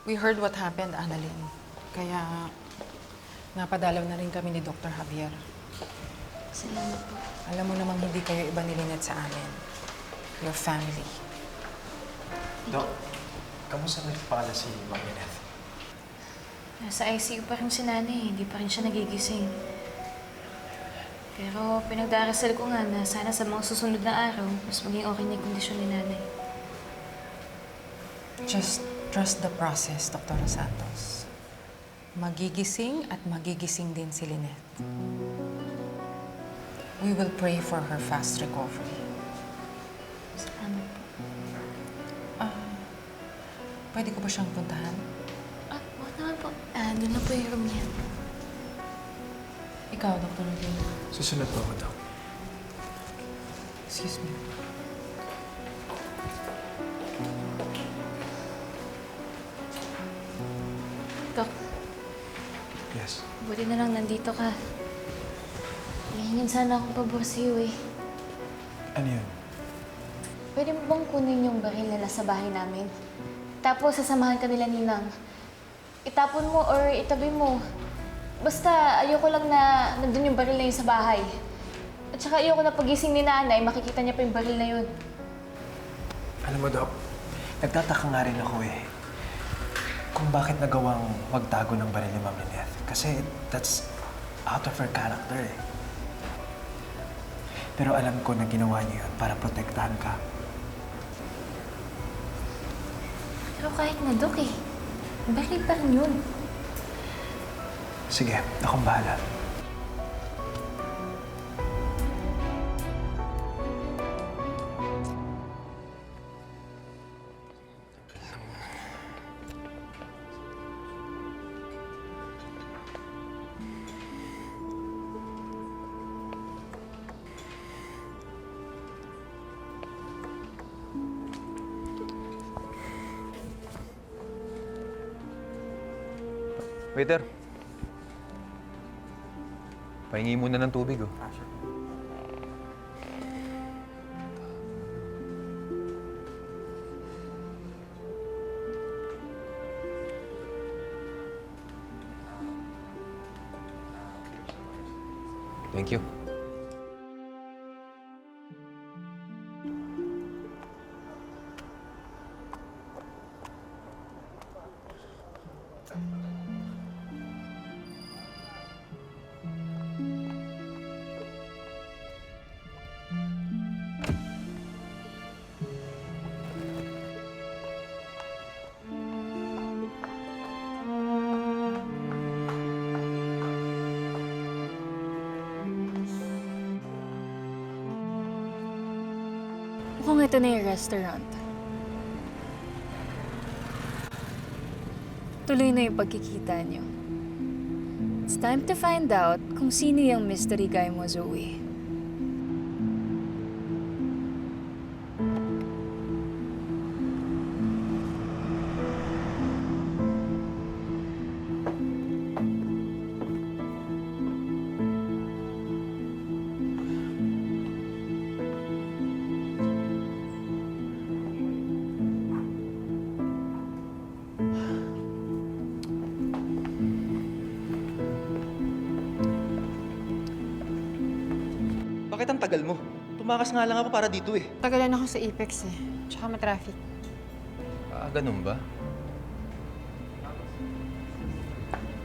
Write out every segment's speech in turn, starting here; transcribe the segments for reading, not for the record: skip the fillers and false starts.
We heard what happened, Annalyn. Kaya napadalaw na rin kami ni Dr. Javier. Salamat po. Alam mo namang hindi kayo iba ni Lynette sa amin. Your family. Dok, kamusta na pala si Ma'am Lynette? Nasa ICU pa rin si nanay. Hindi pa rin siya nagigising. Pero pinagdarasal ko nga na sana sa mga susunod na araw, mas maging okay na yung kondisyon ni nanay. Just trust the process, Dr. Santos. Magigising at magigising din si Lynette. We will pray for her fast recovery. Salamat po. Pwede ko ba siyang puntahan? Wag naman po. Doon na po yung room niya. Ikaw, Dr. Nagin. Susunod po ako, Dok. Excuse me. Dok, Yes. buti na lang nandito ka. Hihingin sana akong pabor sa'yo eh. Ano yun? Pwede mo bang kunin yung baril nila sa bahay namin? Tapos sasamahan ka nila ninang. Itapon mo or itabi mo. Basta ayoko lang na nandun yung baril na yun sa bahay. At saka ayoko na pagising ni nanay, makikita niya pa yung baril na yun. Alam mo, Dok, nagtataka nga rin ako eh. Kung bakit nagawang magtago ng baril ni Ma'am Lynette. Kasi that's out of her character eh. Pero alam ko na ginawa niya yun para protektahan ka. Pero kahit na, Dok eh. Baril pa rin yun. Sige, akong bahala. Waiter. Pahingi muna ng tubig, oh. Thank you. Mukhang ito na yung restaurant. Tuloy na yung pagkikita niyo. It's time to find out kung sino yung mystery guy mo, Zoe. Bakit ang tagal mo? Tumakas nga lang ako para dito eh. Tagalan ako sa Apex eh. Tsaka matraffic. Ganun ba?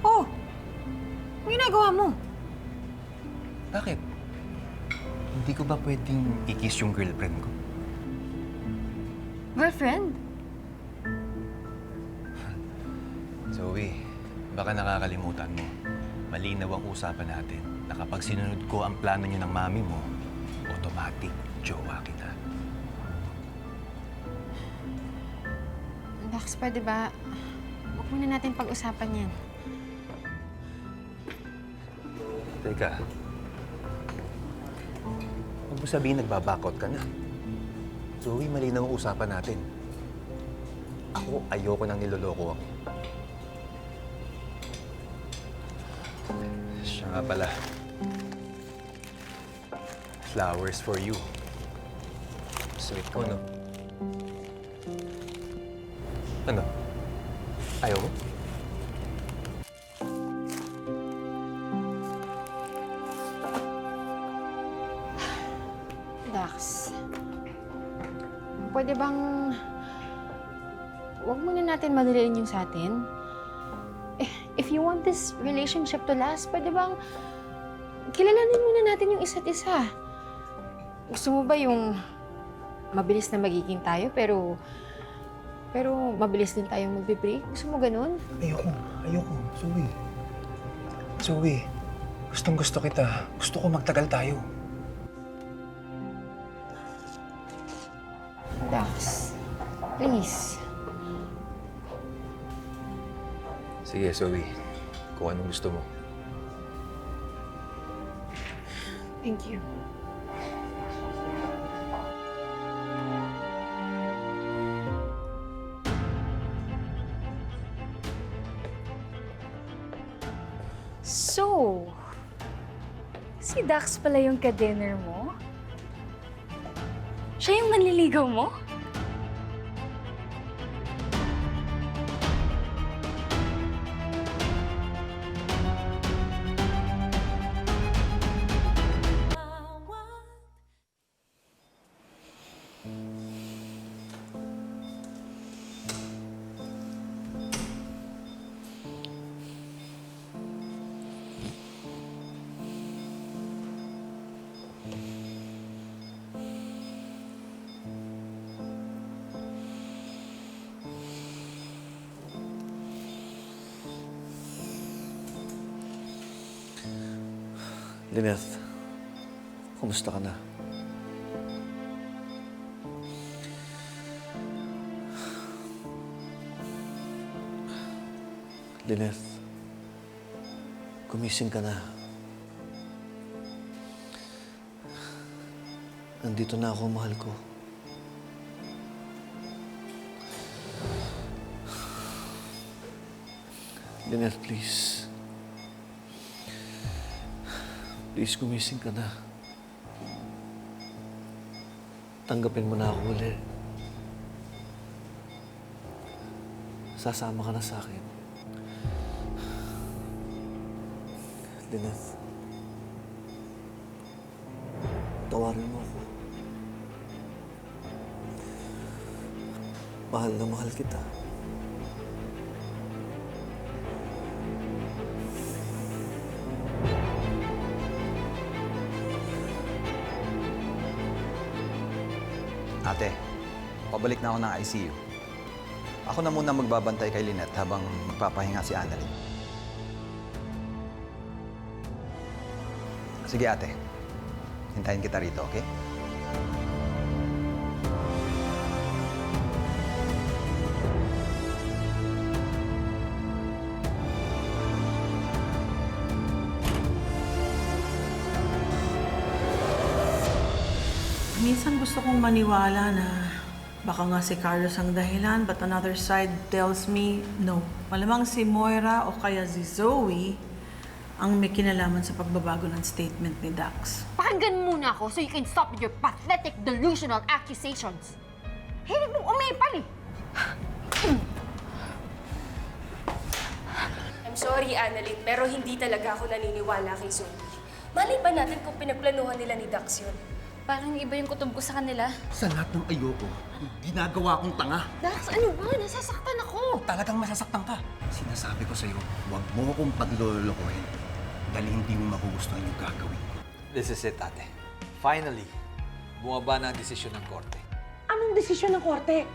Oh! Ang ginagawa mo? Bakit? Hindi ko ba pwedeng i-kiss yung girlfriend ko? Girlfriend? Zoe, baka nakakalimutan mo. Malinaw ang usapan natin na kapag sinunod ko ang plano niyo ng mami mo, automatic, jowa kita. Dax, pwede ba? Huwag muna natin pag-usapan yan. Teka. Huwag mo sabihin nagbabakot ka na. Zoe, malinaw ang usapan natin. Ako, ayoko nang niloloko ako. Siya nga pala. Flowers for you. Sweet ko, no? Ano? Ayaw mo? Dax, pwede bang huwag muna natin madaliin yung sa atin? If you want this relationship to last, pwede bang kilalanin muna natin yung isa't isa? Gusto mo ba yung mabilis na magiging tayo, pero mabilis din tayong magbe-break? Gusto mo ganun? Ayoko. Zoe, gustong-gusto kita. Gusto ko magtagal tayo. Dax, please. Sige, Zoe. Kung anong gusto mo. Thank you. So, si Dax pala yung ka-dinner mo? Siya yung manliligaw mo? Lynette, kumusta ka na? Lynette, gumising ka na. Nandito na ako, mahal ko. Lynette, please. Please, gumising ka na. Tanggapin mo na ako uli. Sasama ka na sa akin. Lynette, tawarin mo ako. Mahal na mahal kita. Ate, pabalik na ako ng ICU. Ako na muna magbabantay kay Lynette habang magpapahinga si Annalyn. Sige ate, hintayin kita rito, okay? Minsan gusto kong maniwala na baka nga si Carlos ang dahilan, but another side tells me no. Malamang si Moira o kaya si Zoe ang may kinalaman sa pagbabago ng statement ni Dax. Pakinggan muna ako so you can stop with your pathetic, delusional accusations. Hilig mong umipal eh. I'm sorry, Annalyn, pero hindi talaga ako naniniwala kay Zoe. Malay ba natin kung pinagplanuhan nila ni Dax yun? Parang iba yung kutob ko sa kanila. Sa lahat ng ayoko, ginagawa kong tanga. Dax, ano ba? Nasasaktan ako. Talagang masasaktan ka. Sinasabi ko sa'yo, huwag mo akong paglolokohin dahil hindi mo magugustuhan yung gagawin ko. This is it, ate. Finally, bumaba na ang desisyon ng korte. Anong desisyon ng korte?